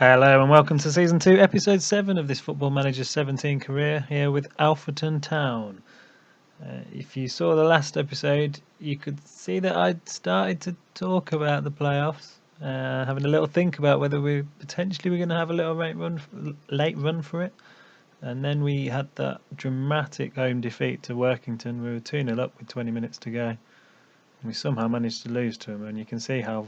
Hello and welcome to Season 2, Episode 7 of this Football Manager 17 career, here with Alfreton Town. If you saw the last episode, you could see that I'd started to talk about the playoffs, having a little think about whether we potentially were going to have a little late run for it. And then we had that dramatic home defeat to Workington. We were 2-0 up with 20 minutes to go. And we somehow managed to lose to them, and you can see how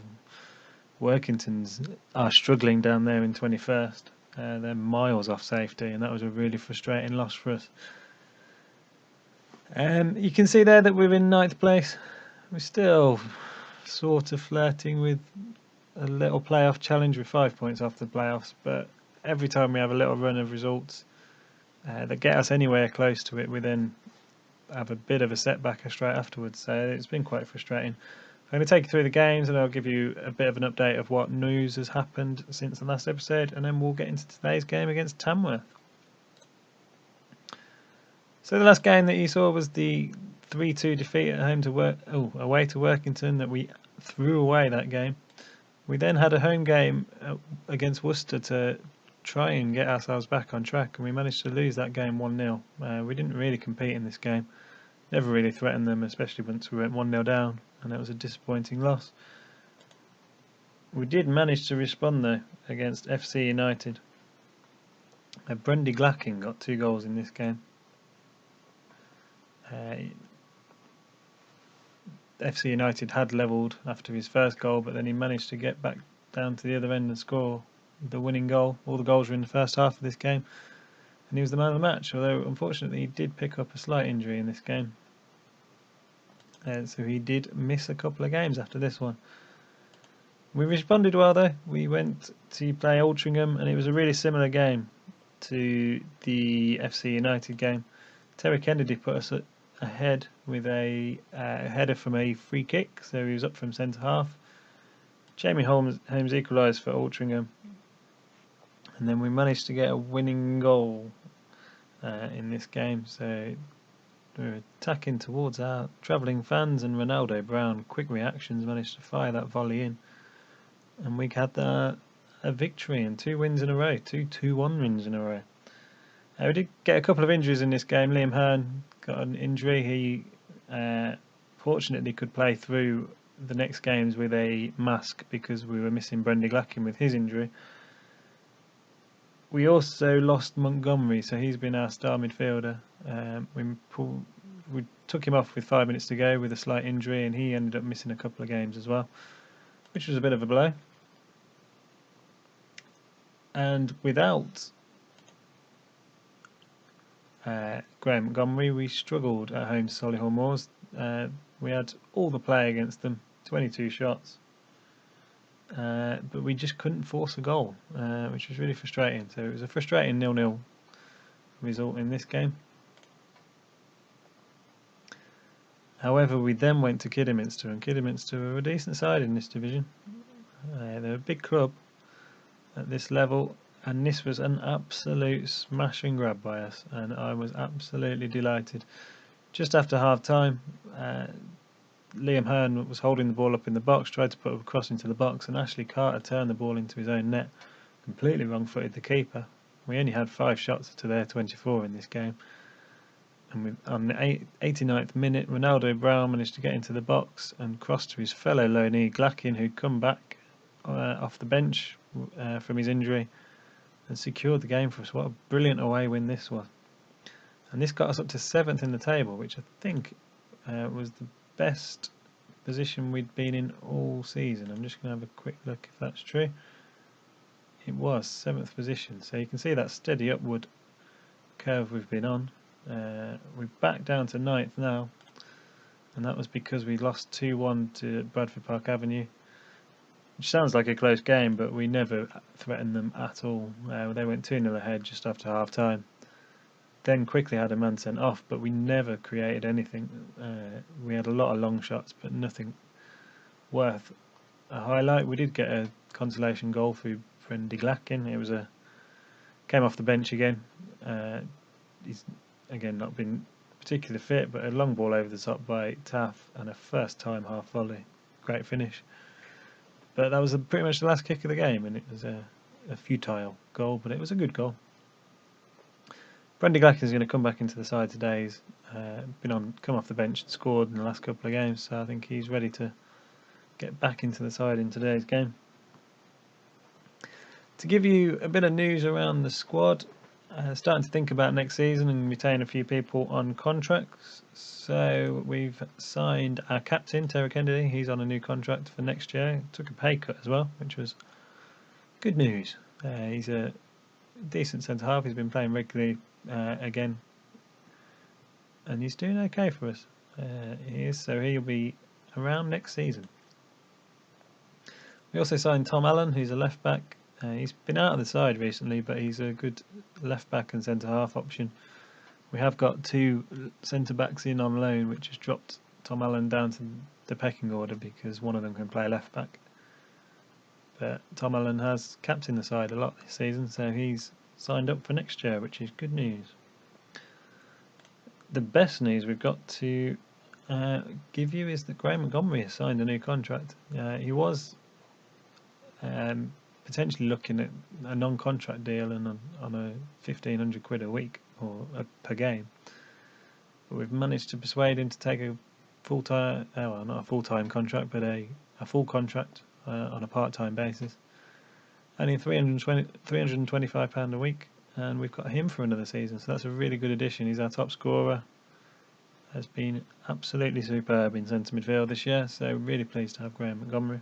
Workingtons are struggling down there in 21st. They're miles off safety, and that was a really frustrating loss for us. You can see there that we're in 9th place. We're still sort of flirting with a little playoff challenge with 5 points off the playoffs, but every time we have a little run of results that get us anywhere close to it, we then have a bit of a setback straight afterwards. So it's been quite frustrating. I'm going to take you through the games, and I'll give you a bit of an update of what news has happened since the last episode, and then we'll get into today's game against Tamworth. So the last game that you saw was the 3-2 defeat at home to away to Workington, that we threw away that game. We then had a home game against Worcester to try and get ourselves back on track, and we managed to lose that game 1-0. We didn't really compete in this game. Never really threatened them, especially once we went 1-0 down, and it was a disappointing loss. We did manage to respond though against FC United. Brendy Glackin got 2 goals in this game. FC United had levelled after his first goal, but then he managed to get back down to the other end and score the winning goal. All the goals were in the first half of this game, and he was the man of the match, although unfortunately he did pick up a slight injury in this game. So he did miss a couple of games after this one. We responded well though. We went to play Altrincham, and it was a really similar game to the FC United game. Terry Kennedy put us ahead with a header from a free kick, so he was up from centre half. Jamie Holmes equalised for Altrincham, and then we managed to get a winning goal in this game. So we were attacking towards our travelling fans, and Ronaldo Brown, quick reactions, managed to fire that volley in, and we had a victory and 2 wins in a row, 2-1 wins in a row. We did get a couple of injuries in this game. Liam Hearn got an injury. He fortunately could play through the next games with a mask because we were missing Brendy Glackin with his injury. We also lost Montgomery, so he's been our star midfielder. We took him off with 5 minutes to go with a slight injury, and he ended up missing a couple of games as well, which was a bit of a blow. And without Graham Montgomery, we struggled at home to Solihull Moors. We had all the play against them, 22 shots, but we just couldn't force a goal, which was really frustrating. So it was a frustrating 0-0 result in this game. However, we then went to Kidderminster, and Kidderminster were a decent side in this division. They're a big club at this level, and this was an absolute smash and grab by us, and I was absolutely delighted. Just after half time, Liam Hearn was holding the ball up in the box, tried to put a cross into the box, and Ashley Carter turned the ball into his own net, completely wrong-footed the keeper. We only had 5 shots to their 24 in this game. And on the 89th minute, Ronaldo Brown managed to get into the box and cross to his fellow loanee Glackin, who'd come back off the bench from his injury and secured the game for us. What a brilliant away win this was. And this got us up to 7th in the table, which I think was the best position we'd been in all season. I'm just going to have a quick look if that's true. It was 7th position, so you can see that steady upward curve we've been on. We're back down to 9th now, and that was because we lost 2-1 to Bradford Park Avenue, which sounds like a close game, but we never threatened them at all. They went 2-0 ahead just after half time, then quickly had a man sent off, but we never created anything. We had a lot of long shots, but nothing worth a highlight. We did get a consolation goal through Brendy Glackin. It was came off the bench again. He's again not been particularly fit, but a long ball over the top by Taff and a first time half volley. Great finish. But that was pretty much the last kick of the game, and it was a futile goal, but it was a good goal. Brendan is going to come back into the side today. He's come off the bench and scored in the last couple of games, so I think he's ready to get back into the side in today's game. To give you a bit of news around the squad, starting to think about next season and retain a few people on contracts. So we've signed our captain, Terry Kennedy. He's on a new contract for next year. Took a pay cut as well, which was good news. He's a decent centre half. He's been playing regularly again, and he's doing okay for us. He is, so he'll be around next season. We also signed Tom Allen, who's a left back. He's been out of the side recently, but he's a good left back and centre half option. We have got 2 centre backs in on loan, which has dropped Tom Allen down to the pecking order because one of them can play left back. But Tom Allen has captained the side a lot this season, so he's signed up for next year, which is good news. The best news we've got to give you is that Graham Montgomery has signed a new contract. He was potentially looking at a non-contract deal and on a £1,500 a week or per game, but we've managed to persuade him to take a full-time, well, not a full-time contract, but a full contract on a part-time basis, only £325 a week, and we've got him for another season, so that's a really good addition. He's our top scorer, has been absolutely superb in centre midfield this year, so really pleased to have Graham Montgomery.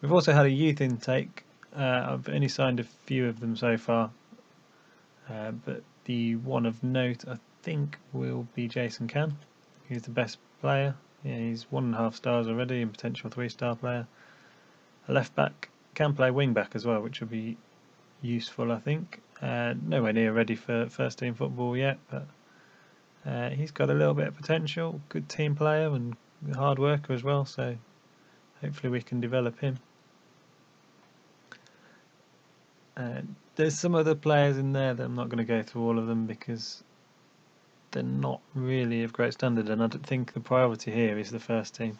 We've also had a youth intake. I've only signed a few of them so far, but the one of note I think will be Jason Can. He's the best player. Yeah, he's 1.5 stars already and potential 3-star player. A left back, can play wing back as well, which will be useful I think. Nowhere near ready for first team football yet, but he's got a little bit of potential. Good team player and hard worker as well, so hopefully we can develop him. There's some other players in there that I'm not going to go through all of them because they're not really of great standard, and I don't think the priority here is the first team.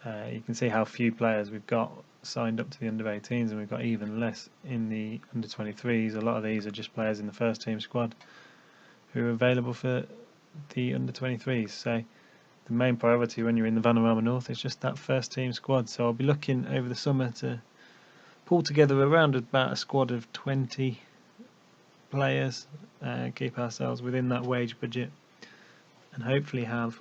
You can see how few players we've got signed up to the under-18s, and we've got even less in the under-23s. A lot of these are just players in the first team squad who are available for the under-23s. So the main priority when you're in the Vanarama North is just that first team squad. So I'll be looking over the summer to pull together around about a squad of 20 players, keep ourselves within that wage budget, and hopefully have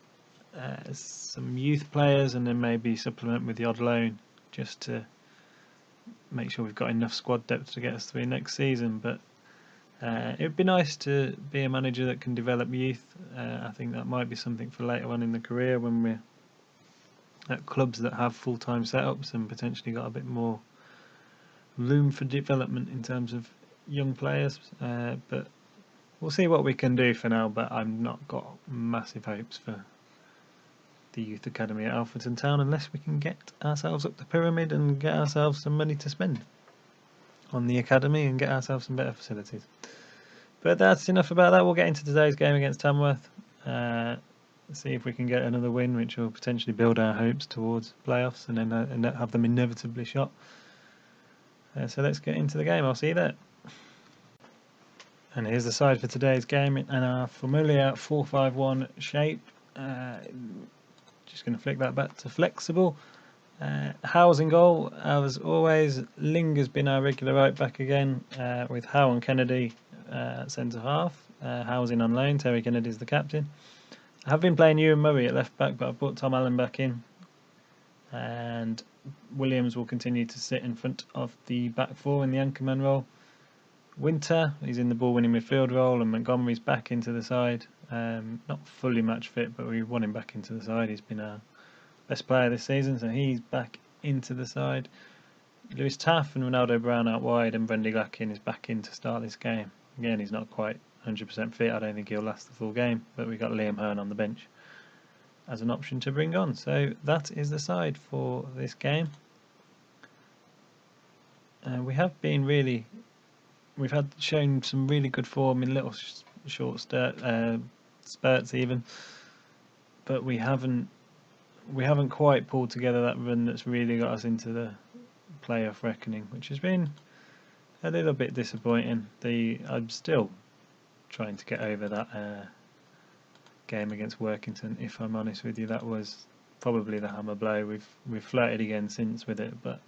some youth players, and then maybe supplement with the odd loan just to make sure we've got enough squad depth to get us through next season. But it would be nice to be a manager that can develop youth. I think that might be something for later on in the career when we're at clubs that have full-time setups and potentially got a bit more room for development in terms of young players, but we'll see what we can do for now. But I've not got massive hopes for the youth academy at Alfreton Town unless we can get ourselves up the pyramid and get ourselves some money to spend on the academy and get ourselves some better facilities. But that's enough about that. We'll get into today's game against Tamworth, see if we can get another win, which will potentially build our hopes towards playoffs and then have them inevitably shot. So let's get into the game. I'll see you there. And here's the side for today's game in our familiar 4-5-1 shape. Just going to flick that back to flexible. Howe's in goal, as always. Ling has been our regular right back again, with Howe and Kennedy at centre half. Howe's in on loan. Terry Kennedy is the captain. I have been playing Ewan Murray at left back, but I've brought Tom Allen back in, and Williams will continue to sit in front of the back four in the anchorman role. Winter, he's in the ball-winning midfield role, and Montgomery's back into the side. Not fully match fit, but we want him back into the side. He's been our best player this season, so he's back into the side. Lewis Taff and Ronaldo Brown out wide, and Brendan Glackin is back in to start this game. Again, he's not quite 100% fit. I don't think he'll last the full game, but we've got Liam Hearn on the bench as an option to bring on. So that is the side for this game. We have been we've had shown some really good form in little short spurts even, but we haven't quite pulled together that run that's really got us into playoff reckoning, which has been a little bit disappointing. I'm still trying to get over that game against Workington. If I'm honest with you, that was probably the hammer blow. We've flirted again since with it, but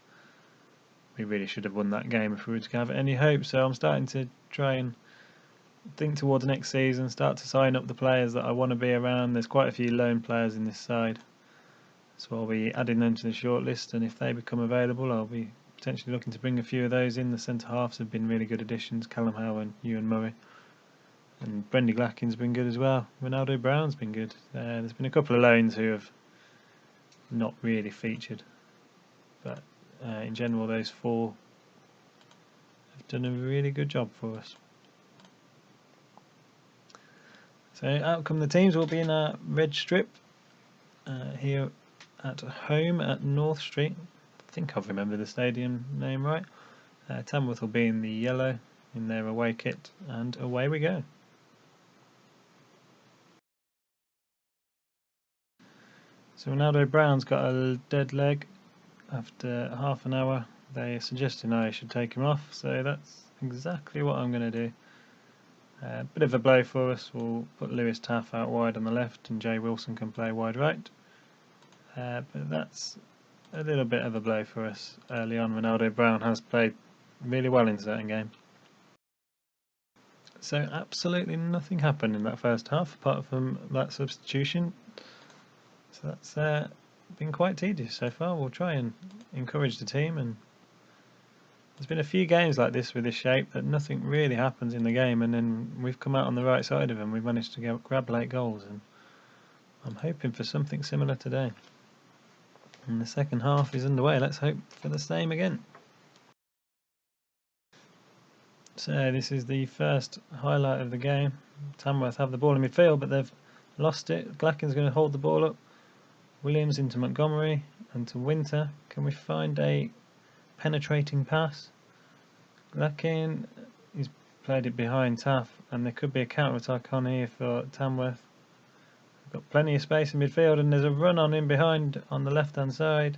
we really should have won that game if we were to have any hope. So I'm starting to try and think towards next season, start to sign up the players that I want to be around. There's quite a few loan players in this side, so I'll be adding them to the shortlist, and if they become available, I'll be potentially looking to bring a few of those in. The centre halves have been really good additions. Callum Howe and Ewan Murray. And Brendan Glackin's been good as well. Ronaldo Brown's been good. There's been a couple of loans who have not really featured, but in general those four have done a really good job for us. So out come the teams. Will be in our red strip here at home at North Street. I think I've remembered the stadium name right. Tamworth will be in the yellow in their away kit, and away we go. So Ronaldo Brown's got a dead leg. After half an hour, they're suggesting I should take him off, so that's exactly what I'm going to do. Bit of a blow for us. We'll put Lewis Taff out wide on the left, and Jay Wilson can play wide right. But that's a little bit of a blow for us early on. Ronaldo Brown has played really well in certain games. So absolutely nothing happened in that first half apart from that substitution. So that's been quite tedious so far. We'll try and encourage the team, and there's been a few games like this with this shape that nothing really happens in the game, and then we've come out on the right side of them. We've managed to grab late goals, and I'm hoping for something similar today. And the second half is underway. Let's hope for the same again. So this is the first highlight of the game. Tamworth have the ball in midfield, but they've lost it. Glackin's going to hold the ball up. Williams into Montgomery and to Winter. Can we find a penetrating pass? Glackin, he's played it behind Taff, and there could be a counter-attack on here for Tamworth. Got plenty of space in midfield, and there's a run on in behind on the left-hand side,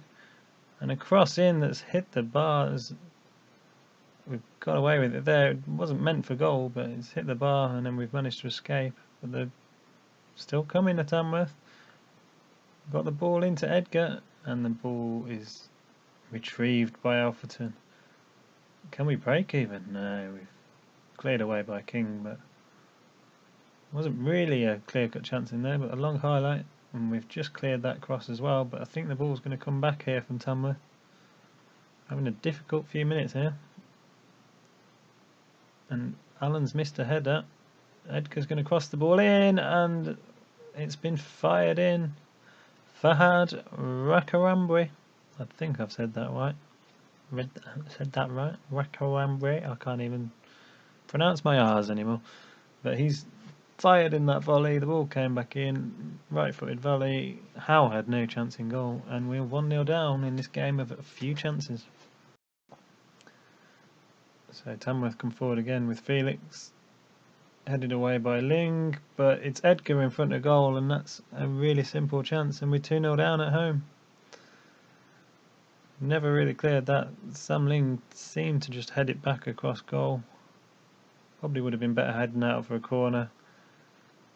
and a cross in that's hit the bar. We've got away with it there. It wasn't meant for goal, but it's hit the bar, and then we've managed to escape. But they're still coming at Tamworth. Got the ball into Edgar, and the ball is retrieved by Alfreton. Can we break even? No, we've cleared away by King, but wasn't really a clear-cut chance in there, but a long highlight, and we've just cleared that cross as well. But I think the ball's going to come back here from Tamworth. Having a difficult few minutes here. And Allen's missed a header. Edgar's going to cross the ball in, and it's been fired in. Fahad Rakarambri. I think I've said that right. Said that right. Rakarambri. I can't even pronounce my R's anymore. But he's fired in that volley. The ball came back in. Right-footed volley. Howe had no chance in goal, and we're 1-0 down in this game of a few chances. So Tamworth come forward again with Felix. Headed away by Ling, but it's Edgar in front of goal, and that's a really simple chance, and we're 2-0 down at home. Never really cleared that. Sam Ling seemed to just head it back across goal. Probably would have been better heading out for a corner.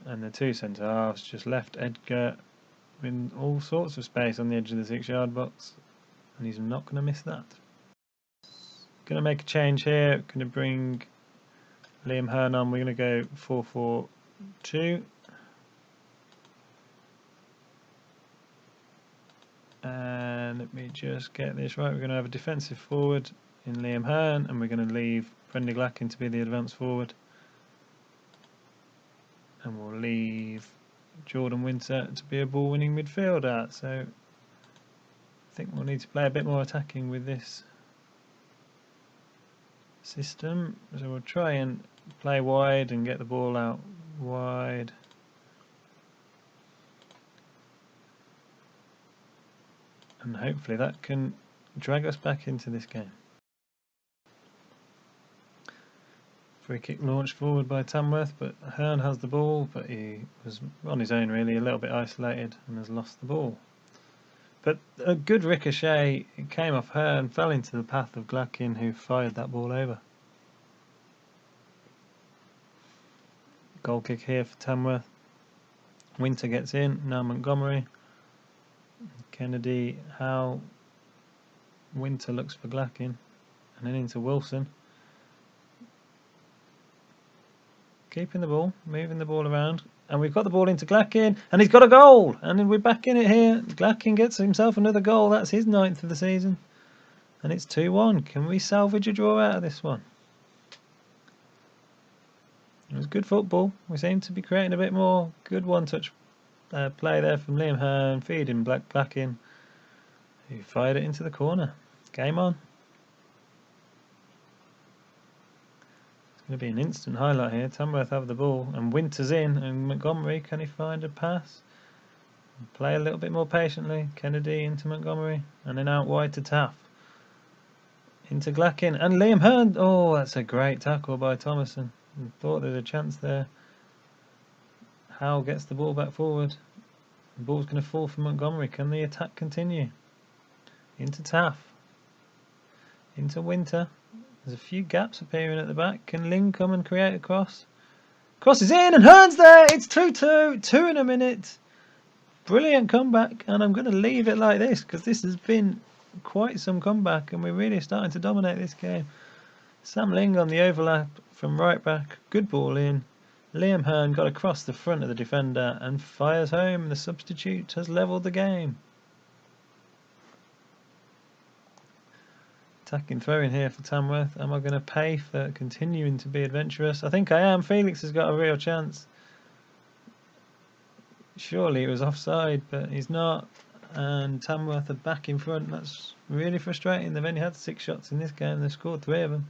And the two centre halves just left Edgar in all sorts of space on the edge of the 6-yard box, and he's not going to miss that. Going to make a change here. Going to bring Liam Hearn on. We're going to go 4-4-2. And let me just get this right. We're going to have a defensive forward in Liam Hearn, and we're going to leave Brendan Glackin to be the advanced forward. And we'll leave Jordan Winter to be a ball-winning midfielder. So I think we'll need to play a bit more attacking with this system. So we'll try and play wide and get the ball out wide. And hopefully that can drag us back into this game. Free kick launched forward by Tamworth, but Hearn has the ball, but he was on his own really, a little bit isolated, and has lost the ball. But a good ricochet, it came off her and fell into the path of Glakin, who fired that ball over. Goal kick here for Tamworth. Winter gets in, now Montgomery. Kennedy, Howe. Winter looks for Glakin, and then into Wilson. Keeping the ball, moving the ball around, and we've got the ball into Glakin, and he's got a goal, and then we're back in it here. Glakin gets himself another goal. That's his 9th of the season, and it's 2-1. Can we salvage a draw out of this one? It was good football. We seem to be creating a bit more. Good one-touch play there from Liam Hearn, feeding Glakin, who fired it into the corner. Game on. Going to be an instant highlight here. Tamworth have the ball and Winter's in, and Montgomery, can he find a pass? Play a little bit more patiently. Kennedy into Montgomery and then out wide to Taff. Into Glakin and Liam Hearn. Oh, that's a great tackle by Thomason. Thought there was a chance there. Howe gets the ball back forward. The ball's going to fall for Montgomery. Can the attack continue? Into Taff. Into Winter. There's a few gaps appearing at the back. Can Ling come and create a cross? Cross is in and Hearn's there. It's 2-2. 2 in a minute. Brilliant comeback. And I'm going to leave it like this because this has been quite some comeback and we're really starting to dominate this game. Sam Ling on the overlap from right back. Good ball in. Liam Hearn got across the front of the defender and fires home. The substitute has levelled the game. Attacking throw in here for Tamworth. Am I going to pay for continuing to be adventurous? I think I am. Felix has got a real chance. Surely it was offside, but he's not. And Tamworth are back in front. That's really frustrating. They've only had 6 shots in this game. They've scored 3 of them.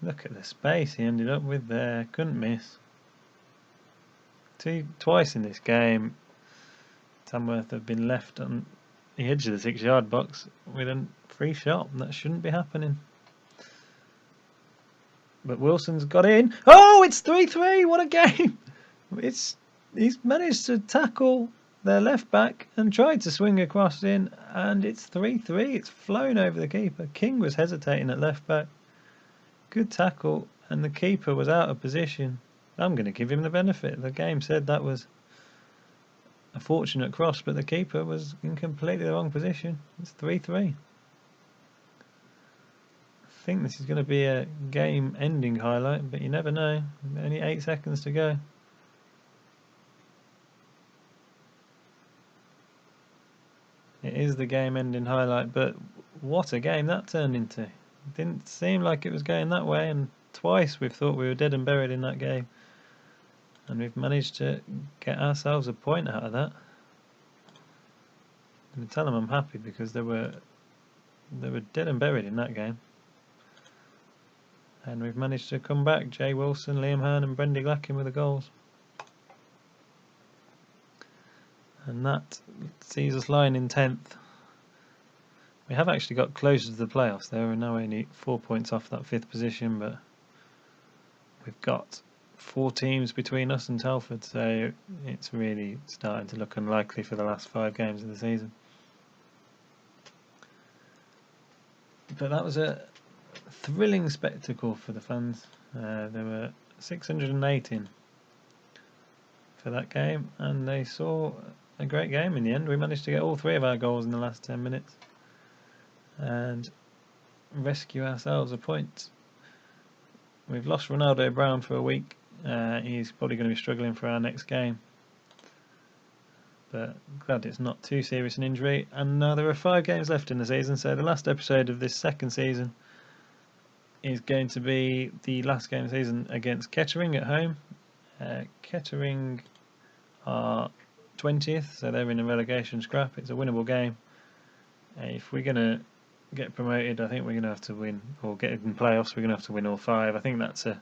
Look at the space he ended up with there. Couldn't miss. Twice in this game, Tamworth have been left on the edge of the 6-yard box with a free shot. That shouldn't be happening. But Wilson's got in. Oh, it's 3-3. What a game. He's managed to tackle their left back and tried to swing across in, and it's 3-3. It's flown over the keeper. King was hesitating at left back. Good tackle, and the keeper was out of position. I'm going to give him the benefit. The game said that was a fortunate cross, but the keeper was in completely the wrong position. It's 3-3. I think this is going to be a game-ending highlight, but you never know. Only 8 seconds to go. It is the game-ending highlight, but what a game that turned into. It didn't seem like it was going that way, and twice we've thought we were dead and buried in that game. And we've managed to get ourselves a point out of that. I'm going to tell them I'm happy because they were dead and buried in that game. And we've managed to come back. Jay Wilson, Liam Hearn and Brendy Glakin with the goals. And that sees us lying in 10th. We have actually got closer to the playoffs. There are now only 4 points off that 5th position, but we've got 4 teams between us and Telford, so it's really starting to look unlikely for the last 5 games of the season. But that was a thrilling spectacle for the fans. There were 618 for that game, and they saw a great game in the end. We managed to get all 3 of our goals in the last 10 minutes and rescue ourselves a point. We've lost Ronaldo Brown for a week. He's probably going to be struggling for our next game, but glad it's not too serious an injury. And now there are 5 games left in the season, so the last episode of this 2nd season is going to be the last game of the season against Kettering at home. Kettering are 20th, so they're in a relegation scrap. It's a winnable game. If we're going to get promoted, I think we're going to have to win, or get in playoffs, we're going to have to win all 5. I think that's a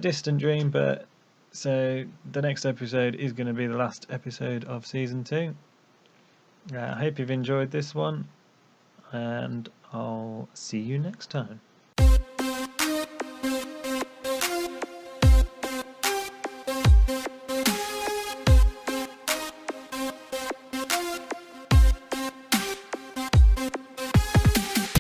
distant dream, but so the next episode is going to be the last episode of season 2. I hope you've enjoyed this one, and I'll see you next time.